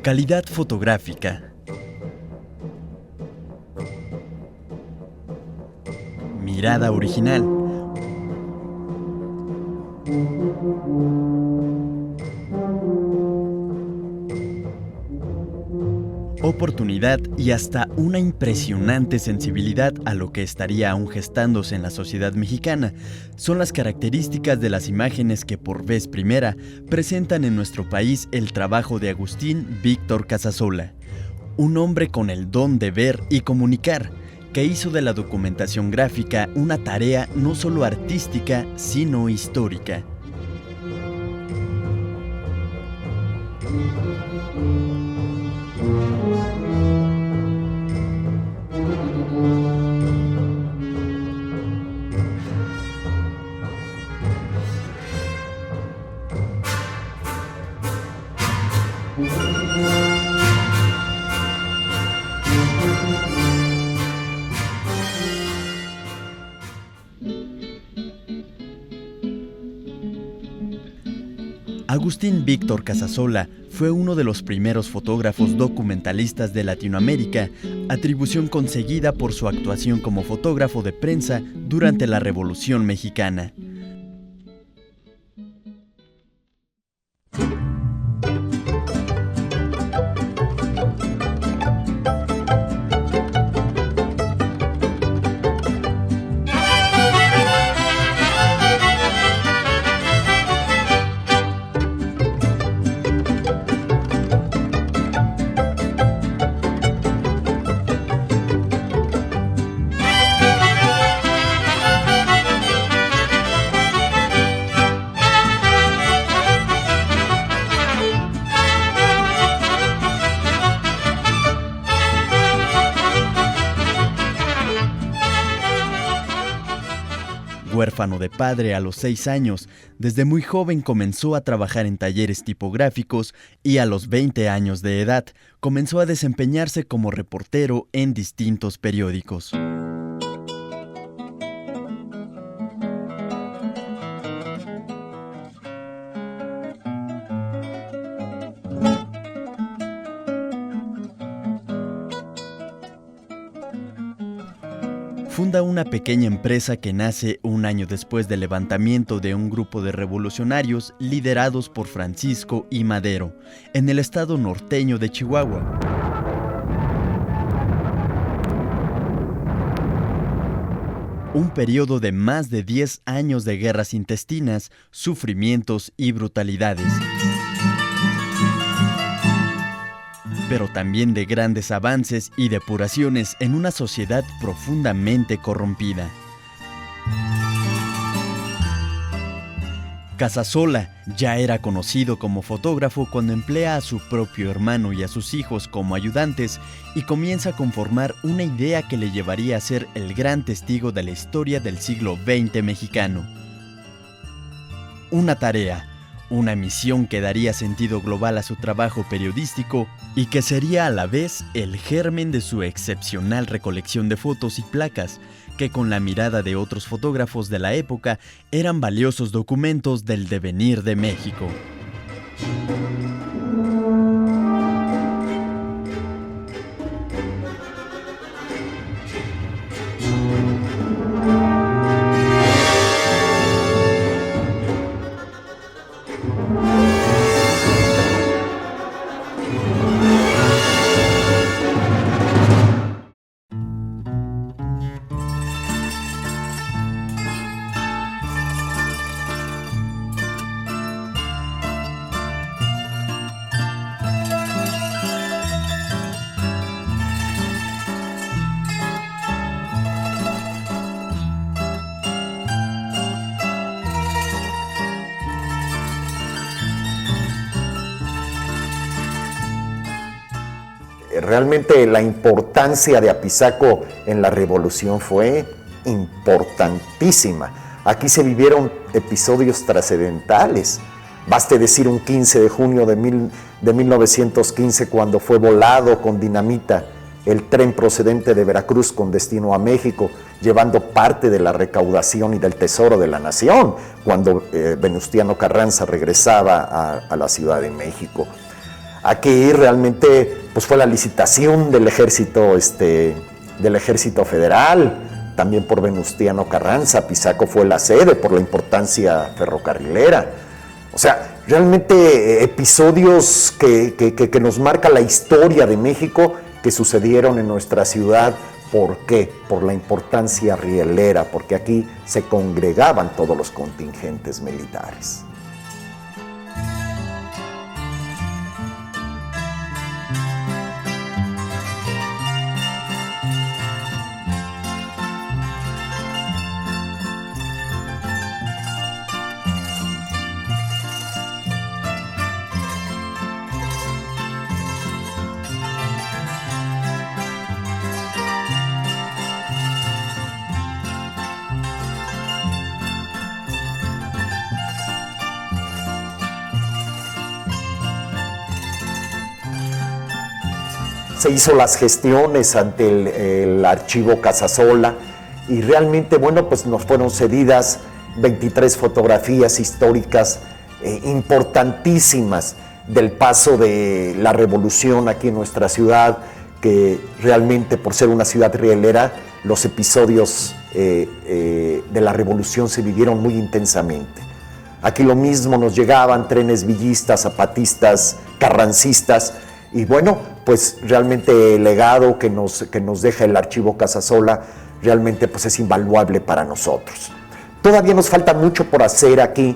Calidad fotográfica. Mirada original. Oportunidad y hasta una impresionante sensibilidad a lo que estaría aún gestándose en la sociedad mexicana son las características de las imágenes que por vez primera presentan en nuestro país el trabajo de Agustín Víctor Casasola, un hombre con el don de ver y comunicar, que hizo de la documentación gráfica una tarea no solo artística, sino histórica. Agustín Víctor Casasola fue uno de los primeros fotógrafos documentalistas de Latinoamérica, atribución conseguida por su actuación como fotógrafo de prensa durante la Revolución Mexicana. Huérfano de padre a los 6 años, desde muy joven comenzó a trabajar en talleres tipográficos y a los 20 años de edad comenzó a desempeñarse como reportero en distintos periódicos. Funda una pequeña empresa que nace un año después del levantamiento de un grupo de revolucionarios liderados por Francisco I. Madero, en el estado norteño de Chihuahua. Un periodo de más de 10 años de guerras intestinas, sufrimientos y brutalidades. Pero también de grandes avances y depuraciones en una sociedad profundamente corrompida. Casasola ya era conocido como fotógrafo cuando emplea a su propio hermano y a sus hijos como ayudantes y comienza a conformar una idea que le llevaría a ser el gran testigo de la historia del siglo XX mexicano. Una tarea, una misión que daría sentido global a su trabajo periodístico y que sería a la vez el germen de su excepcional recolección de fotos y placas, que con la mirada de otros fotógrafos de la época eran valiosos documentos del devenir de México. Realmente la importancia de Apizaco en la revolución fue importantísima. Aquí se vivieron episodios trascendentales. Baste decir un 15 de junio de 1915, cuando fue volado con dinamita el tren procedente de Veracruz con destino a México, llevando parte de la recaudación y del tesoro de la nación, cuando Venustiano Carranza regresaba a la Ciudad de México. Aquí realmente pues fue la licitación del ejército federal, también por Venustiano Carranza. Pisaco fue la sede por la importancia ferrocarrilera. O sea, realmente episodios que nos marca la historia de México que sucedieron en nuestra ciudad. ¿Por qué? Por la importancia rielera, porque aquí se congregaban todos los contingentes militares. Se hizo las gestiones ante el archivo Casasola y realmente, bueno, pues nos fueron cedidas 23 fotografías históricas importantísimas del paso de la revolución aquí en nuestra ciudad, que realmente por ser una ciudad rielera, los episodios de la revolución se vivieron muy intensamente. Aquí lo mismo, nos llegaban trenes villistas, zapatistas, carrancistas, y bueno, pues realmente el legado que nos deja el archivo Casasola realmente pues es invaluable para nosotros. Todavía nos falta mucho por hacer aquí.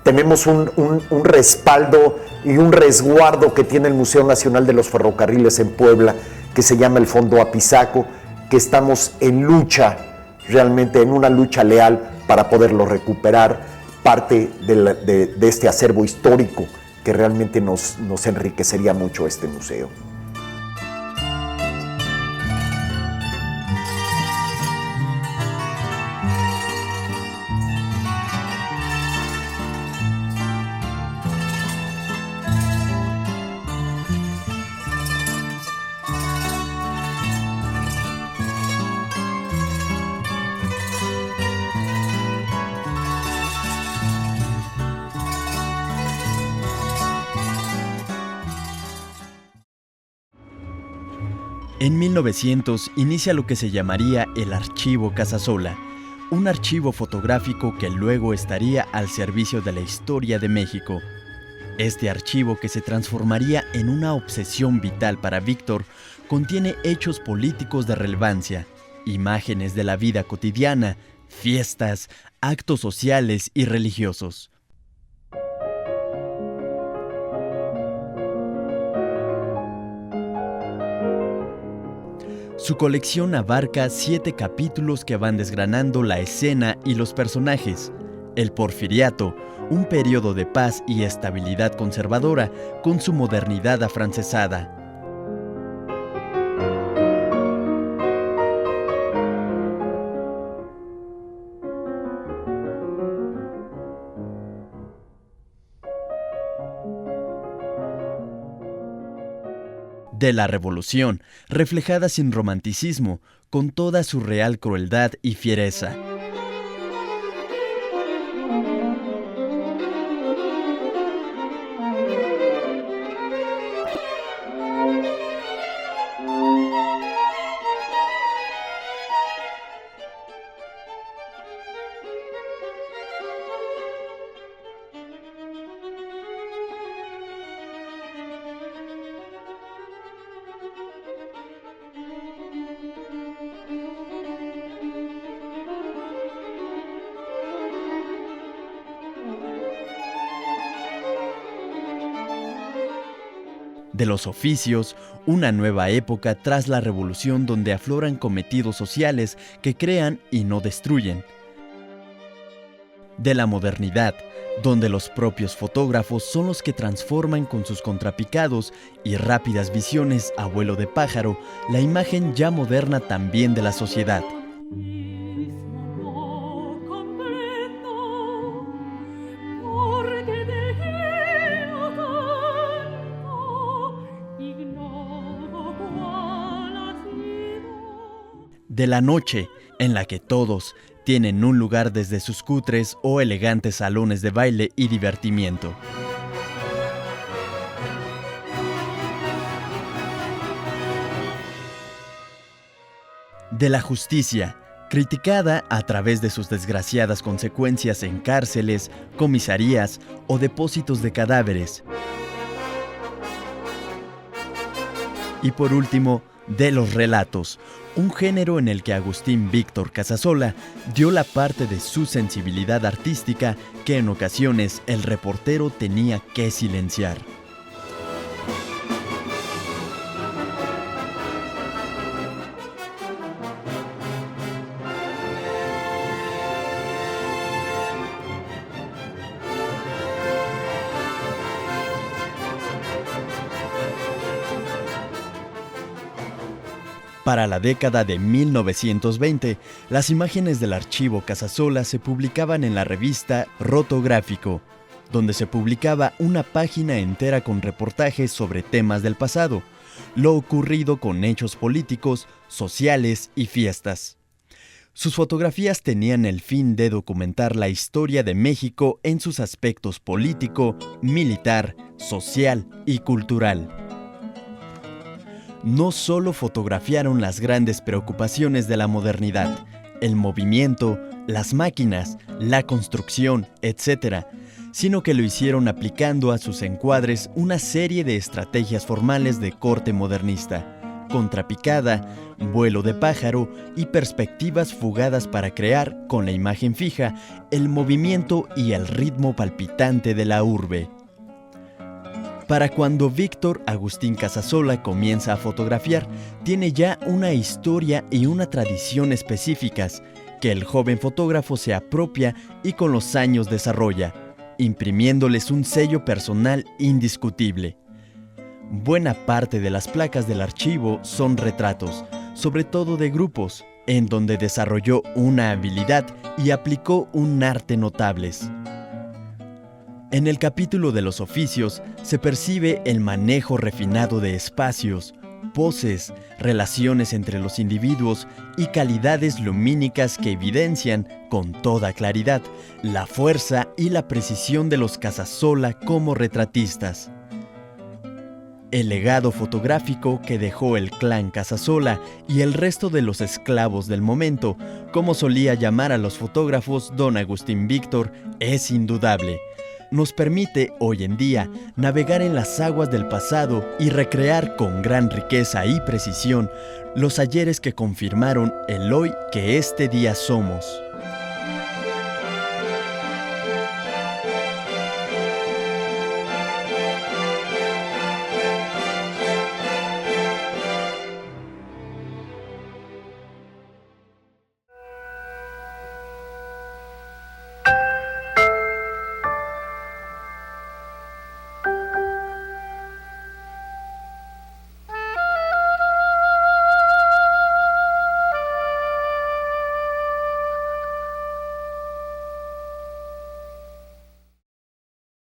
Tenemos un respaldo y un resguardo que tiene el Museo Nacional de los Ferrocarriles en Puebla, que se llama el Fondo Apizaco, que estamos en lucha, realmente en una lucha leal para poderlo recuperar, parte de este acervo histórico que realmente nos enriquecería mucho este museo. En 1900 inicia lo que se llamaría el Archivo Casasola, un archivo fotográfico que luego estaría al servicio de la historia de México. Este archivo, que se transformaría en una obsesión vital para Víctor, contiene hechos políticos de relevancia, imágenes de la vida cotidiana, fiestas, actos sociales y religiosos. Su colección abarca 7 capítulos que van desgranando la escena y los personajes. El Porfiriato, un periodo de paz y estabilidad conservadora con su modernidad afrancesada. De la Revolución, reflejada sin romanticismo, con toda su real crueldad y fiereza. De los oficios, una nueva época tras la revolución donde afloran cometidos sociales que crean y no destruyen. De la modernidad, donde los propios fotógrafos son los que transforman con sus contrapicados y rápidas visiones a vuelo de pájaro la imagen ya moderna también de la sociedad. De la noche, en la que todos tienen un lugar desde sus cutres o elegantes salones de baile y divertimiento. de la justicia, criticada a través de sus desgraciadas consecuencias en cárceles, comisarías o depósitos de cadáveres. Y por último, de los relatos, un género en el que Agustín Víctor Casasola dio la parte de su sensibilidad artística que en ocasiones el reportero tenía que silenciar. Para la década de 1920, las imágenes del archivo Casasola se publicaban en la revista Rotográfico, donde se publicaba una página entera con reportajes sobre temas del pasado, lo ocurrido con hechos políticos, sociales y fiestas. Sus fotografías tenían el fin de documentar la historia de México en sus aspectos político, militar, social y cultural. No solo fotografiaron las grandes preocupaciones de la modernidad, el movimiento, las máquinas, la construcción, etc., sino que lo hicieron aplicando a sus encuadres una serie de estrategias formales de corte modernista, contrapicada, vuelo de pájaro y perspectivas fugadas para crear, con la imagen fija, el movimiento y el ritmo palpitante de la urbe. Para cuando Víctor Agustín Casasola comienza a fotografiar, tiene ya una historia y una tradición específicas que el joven fotógrafo se apropia y con los años desarrolla, imprimiéndoles un sello personal indiscutible. Buena parte de las placas del archivo son retratos, sobre todo de grupos, en donde desarrolló una habilidad y aplicó un arte notables. En el capítulo de los oficios se percibe el manejo refinado de espacios, poses, relaciones entre los individuos y calidades lumínicas que evidencian con toda claridad la fuerza y la precisión de los Casasola como retratistas. El legado fotográfico que dejó el clan Casasola y el resto de los esclavos del momento, como solía llamar a los fotógrafos don Agustín Víctor, es indudable. Nos permite, hoy en día, navegar en las aguas del pasado y recrear con gran riqueza y precisión los ayeres que confirmaron el hoy que este día somos.